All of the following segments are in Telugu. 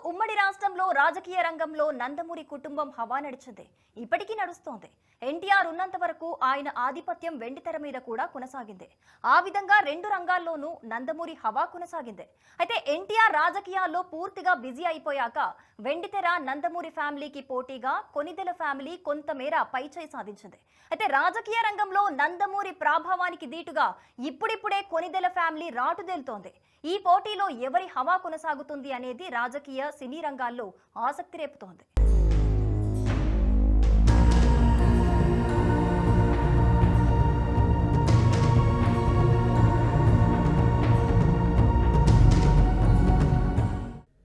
ఉమ్మడి రాష్ట్రంలో రాజకీయ రంగంలో నందమూరి కుటుంబం హవా నడిచింది. ఇప్పటికీ నడుస్తోంది. ఎన్టీఆర్ ఉన్నంత వరకు ఆయన ఆధిపత్యం వెండితెర మీద కూడా కొనసాగింది. ఆ విధంగా రెండు రంగాల్లోనూ నందమూరి హవా కొనసాగింది. అయితే ఎన్టీఆర్ రాజకీయాల్లో పూర్తిగా బిజీ అయిపోయాక వెండితెర నందమూరి ఫ్యామిలీకి పోటీగా కొనిదెల ఫ్యామిలీ కొంతమేర పైచేయి సాధించింది. అయితే రాజకీయ రంగంలో నందమూరి ప్రభావానికి దీటుగా ఇప్పుడిప్పుడే కొనిదెల ఫ్యామిలీ రాటుదేలుతోంది. ఈ పోటీలో ఎవరి హవా కొనసాగుతుంది అనేది రాజకీయ సినీ రంగాల్లో ఆసక్తి రేపుతోంది.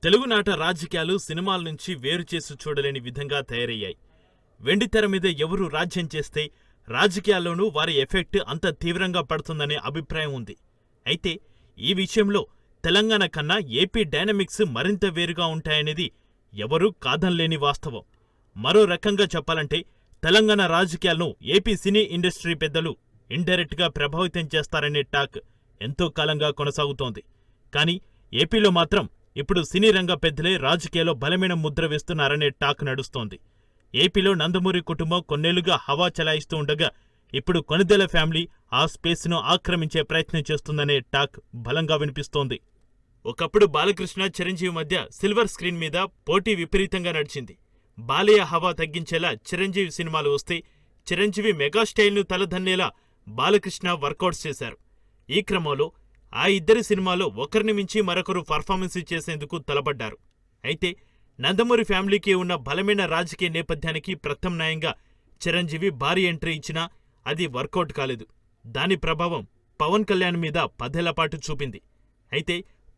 తెలుగునాట రాజకీయాలు సినిమాల నుంచి వేరు చేసి చూడలేని విధంగా తయారయ్యాయి. వెండితెర మీద ఎవరు రాజ్యం చేస్తే రాజకీయాల్లోనూ వారి ఎఫెక్ట్ అంత తీవ్రంగా పడుతుందనే అభిప్రాయం ఉంది. అయితే ఈ విషయంలో తెలంగాణ కన్నా ఏపీ డైనమిక్స్ మరింత వేరుగా ఉంటాయనేది ఎవరూ కాదనలేని వాస్తవం. మరో రకంగా చెప్పాలంటే తెలంగాణ రాజకీయాలను ఏపీ సినీ ఇండస్ట్రీ పెద్దలు ఇండైరెక్ట్ గా ప్రభావితం చేస్తారనే టాక్ ఎంతో కాలంగా కొనసాగుతోంది. కానీ ఏపీలో మాత్రం ఇప్పుడు సినీ రంగ పెద్దలే రాజకీయాల్లో బలమైన ముద్ర వేస్తున్నారనే టాక్ నడుస్తోంది. ఏపీలో నందమూరి కుటుంబం కొన్నేళ్లుగా హవా చెలాయిస్తూ ఉండగా ఇప్పుడు కొనిదెల ఫ్యామిలీ ఆ స్పేస్ను ఆక్రమించే ప్రయత్నం చేస్తుందనే టాక్ బలంగా వినిపిస్తోంది. ఒకప్పుడు బాలకృష్ణ, చిరంజీవి మధ్య సిల్వర్ స్క్రీన్ మీద పోటీ విపరీతంగా నడిచింది. బాలయ్య హవా తగ్గించేలా చిరంజీవి సినిమాలు వస్తే చిరంజీవి మెగాస్టైల్ను తలదన్నేలా బాలకృష్ణ వర్కౌట్స్ చేశారు. ఈ క్రమంలో ఆ ఇద్దరి సినిమాలో ఒకరిని మించి మరొకరు పర్ఫార్మెన్స్ చేసేందుకు తలపడ్డారు. అయితే నందమూరి ఫ్యామిలీకి ఉన్న బలమైన రాజకీయ నేపథ్యానికి ప్రత్యామ్నాయంగా చిరంజీవి భారీ ఎంట్రీ ఇచ్చినా అది వర్కౌట్ కాలేదు. దాని ప్రభావం పవన్ కళ్యాణ్ మీద 10 ఏళ్ల పాటు చూపింది. అయితే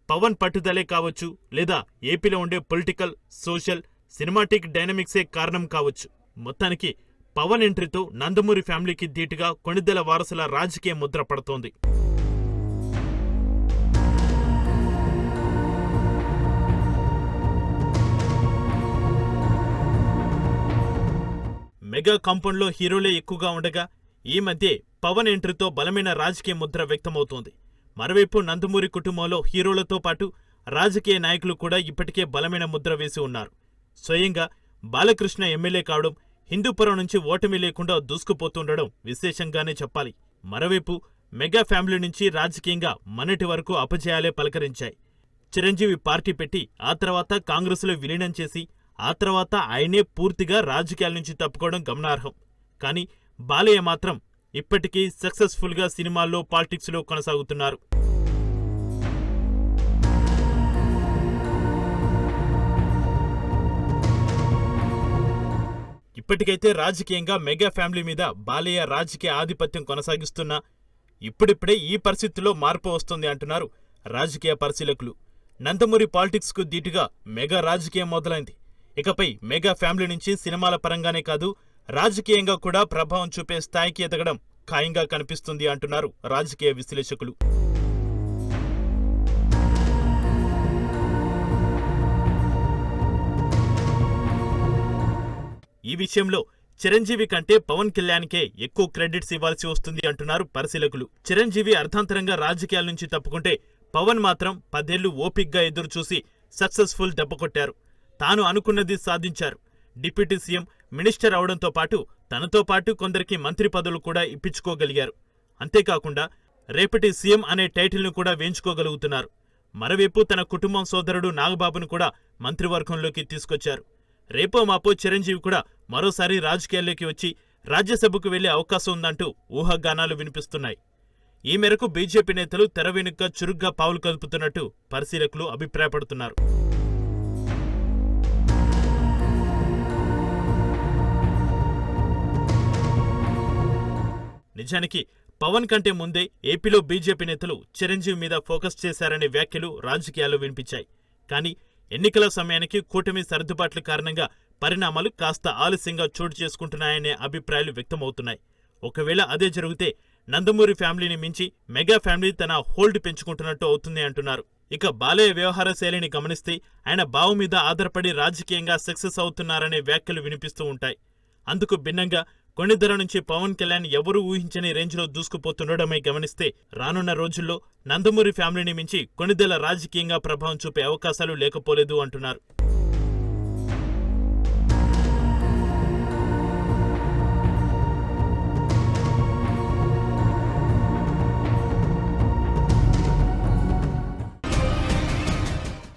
పవన్ పట్టుదలే కావచ్చు, లేదా ఏపీలో ఉండే పొలిటికల్, సోషల్, సినిమాటిక్ డైనమిక్సే కారణం కావచ్చు. మొత్తానికి పవన్ ఎంట్రీతో నందమూరి ఫ్యామిలీకి ధీటుగా కొనిదెల వారసుల రాజకీయ ముద్ర పడుతోంది. మెగా కాంపౌండ్లో హీరోలే ఎక్కువగా ఉండగా ఈ మధ్య పవన్ ఎంట్రీతో బలమైన రాజకీయ ముద్ర వ్యక్తమవుతోంది. మరోవైపు నందమూరి కుటుంబంలో హీరోలతో పాటు రాజకీయ నాయకులు కూడా ఇప్పటికే బలమైన ముద్ర వేసి ఉన్నారు. స్వయంగా బాలకృష్ణ ఎమ్మెల్యే కావడం, హిందూపురం నుంచి ఓటమి లేకుండా దూసుకుపోతుండడం విశేషంగానే చెప్పాలి. మరోవైపు మెగా ఫ్యామిలీ నుంచి రాజకీయంగా మొన్నటి వరకు అపజయాలే పలకరించాయి. చిరంజీవి పార్టీ పెట్టి ఆ తర్వాత కాంగ్రెసులో విలీనం చేసి ఆ తర్వాత ఆయనే పూర్తిగా రాజకీయాల నుంచి తప్పుకోవడం గమనార్హం. కానీ బాలయ్య మాత్రం ఇప్పటికీ సక్సెస్ఫుల్ గా సినిమాల్లో, పాలిటిక్స్ లో కొనసాగుతున్నారు. ఇప్పటికైతే రాజకీయంగా మెగా ఫ్యామిలీ మీద బాలయ్య రాజకీయ ఆధిపత్యం కొనసాగిస్తున్నా ఇప్పుడిప్పుడే ఈ పరిస్థితుల్లో మార్పు వస్తుంది అంటున్నారు రాజకీయ పరిశీలకులు. నందమూరి పాలిటిక్స్ కు దీటుగా మెగా రాజకీయం మొదలైంది. ఇకపై మెగా ఫ్యామిలీ నుంచి సినిమాల పరంగానే కాదు, రాజకీయంగా కూడా ప్రభావం చూపే స్థాయికి ఎదగడం ఖాయంగా కనిపిస్తుంది అంటున్నారు రాజకీయ విశ్లేషకులు. ఈ విషయంలో చిరంజీవి కంటే పవన్ కళ్యాణ్కే ఎక్కువ క్రెడిట్స్ ఇవ్వాల్సి వస్తుంది అంటున్నారు పరిశీలకులు. చిరంజీవి అర్థాంతరంగా రాజకీయాల నుంచి తప్పుకుంటే పవన్ మాత్రం 10 ఏళ్లు ఓపిక్గా ఎదురుచూసి సక్సెస్ఫుల్ దెబ్బకొట్టారు. తాను అనుకున్నది సాధించారు. డిప్యూటీ సీఎం, మినిస్టర్ అవడంతో పాటు తనతో పాటు కొందరికి మంత్రి పదవులు కూడా ఇప్పించుకోగలిగారు. అంతేకాకుండా రేపటి సీఎం అనే టైటిల్ను కూడా వేయించుకోగలుగుతున్నారు. మరోవైపు తన కుటుంబం సోదరుడు నాగబాబును కూడా మంత్రివర్గంలోకి తీసుకొచ్చారు. రేపో మాపో చిరంజీవి కూడా మరోసారి రాజకీయాల్లోకి వచ్చి రాజ్యసభకు వెళ్లే అవకాశం ఉందంటూ ఊహాగానాలు వినిపిస్తున్నాయి. ఈ మేరకు బీజేపీ నేతలు తెర వెనుక చురుగ్గా పావులు కదుపుతున్నట్టు పరిశీలకులు అభిప్రాయపడుతున్నారు. నిజానికి పవన్ కంటే ముందే ఏపీలో బీజేపీ నేతలు చిరంజీవి మీద ఫోకస్ చేశారనే వ్యాఖ్యలు రాజకీయాల్లో వినిపించాయి. కానీ ఎన్నికల సమయానికి కూటమి సర్దుబాట్ల కారణంగా పరిణామాలు కాస్త ఆలస్యంగా చోటు చేసుకుంటున్నాయనే అభిప్రాయాలు వ్యక్తమవుతున్నాయి. ఒకవేళ అదే జరిగితే నందమూరి ఫ్యామిలీని మించి మెగా ఫ్యామిలీ తన హోల్డ్ పెంచుకుంటున్నట్టు అవుతుంది అంటున్నారు. ఇక బాలయ్య వ్యవహార శైలిని గమనిస్తే ఆయన బావు మీద ఆధారపడి రాజకీయంగా సక్సెస్ అవుతున్నారనే వ్యాఖ్యలు వినిపిస్తూ ఉంటాయి. అందుకు భిన్నంగా కొణిదెల నుంచి పవన్ కళ్యాణ్ ఎవరూ ఊహించని రేంజ్లో దూసుకుపోతుండడమే గమనిస్తే రానున్న రోజుల్లో నందమూరి ఫ్యామిలీని మించి కొణిదెల రాజకీయంగా ప్రభావం చూపే అవకాశాలు లేకపోలేదు అంటున్నారు.